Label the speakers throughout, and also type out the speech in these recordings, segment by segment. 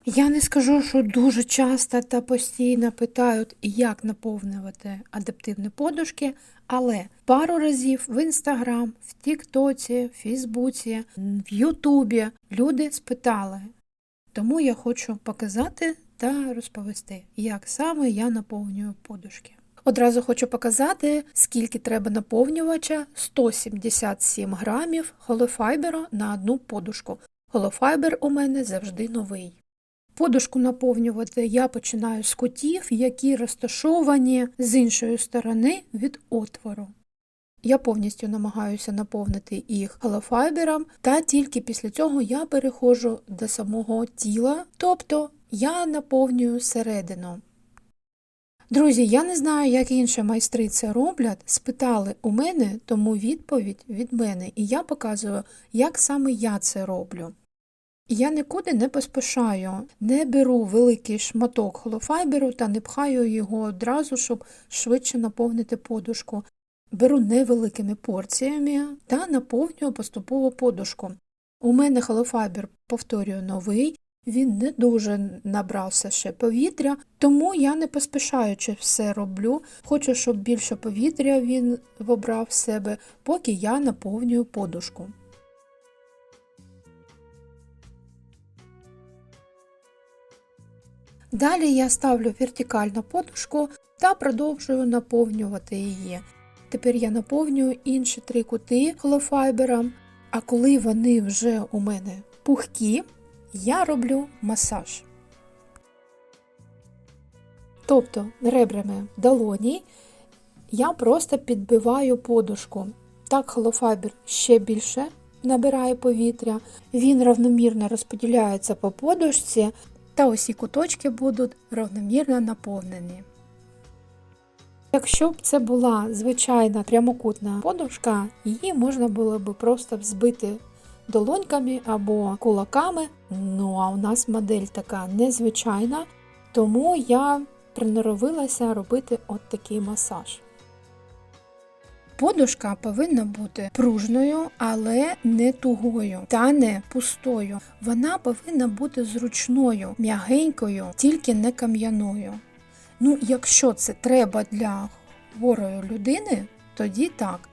Speaker 1: Я не скажу, що дуже часто та постійно питають, як наповнювати адаптивні подушки, але пару разів в Інстаграм, в Тіктоці, в Фейсбуці, в Ютубі люди спитали. Тому я хочу показати та розповісти, як саме я наповнюю подушки. Одразу хочу показати, скільки треба наповнювача: 177 грамів холофайберу на одну подушку. Холофайбер у мене завжди новий. Подушку наповнювати я починаю з кутів, які розташовані з іншої сторони від отвору. Я повністю намагаюся наповнити їх холофайбером, та тільки після цього я переходжу до самого тіла, тобто я наповнюю середину. Друзі, я не знаю, як інші майстри це роблять, спитали у мене, тому відповідь від мене, і я показую, як саме я це роблю. Я нікуди не поспішаю, не беру великий шматок холофайберу та не пхаю його одразу, щоб швидше наповнити подушку. Беру невеликими порціями та наповнюю поступово подушку. У мене холофайбер, повторюю, новий, він не дуже набрався ще повітря, тому я не поспішаючи все роблю. Хочу, щоб більше повітря він вобрав в себе, поки я наповнюю подушку. Далі я ставлю вертикально подушку та продовжую наповнювати її. Тепер я наповнюю інші 3 кути холофайбером, а коли вони вже у мене пухкі, я роблю масаж. Тобто ребрами долоні я просто підбиваю подушку. Так холофайбер ще більше набирає повітря, він рівномірно розподіляється по подушці, та усі куточки будуть рівномірно наповнені. Якщо б це була звичайна прямокутна подушка, її можна було б просто взбити долоньками або кулаками. Ну а у нас модель така незвичайна, тому я приноровилася робити от такий масаж. Подушка повинна бути пружною, але не тугою та не пустою. Вона повинна бути зручною, м'ягенькою, тільки не кам'яною. Ну, якщо це треба для хворої людини, тоді так.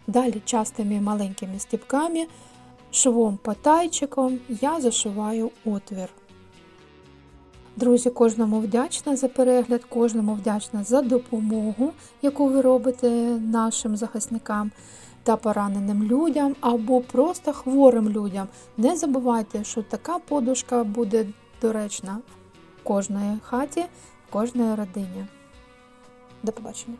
Speaker 1: Далі частими маленькими стіпками, швом-потайчиком я зашиваю отвір. Друзі, кожному вдячна за перегляд, кожному вдячна за допомогу, яку ви робите нашим захисникам та пораненим людям або просто хворим людям. Не забувайте, що така подушка буде доречна в кожної хаті, в кожної родині. До побачення.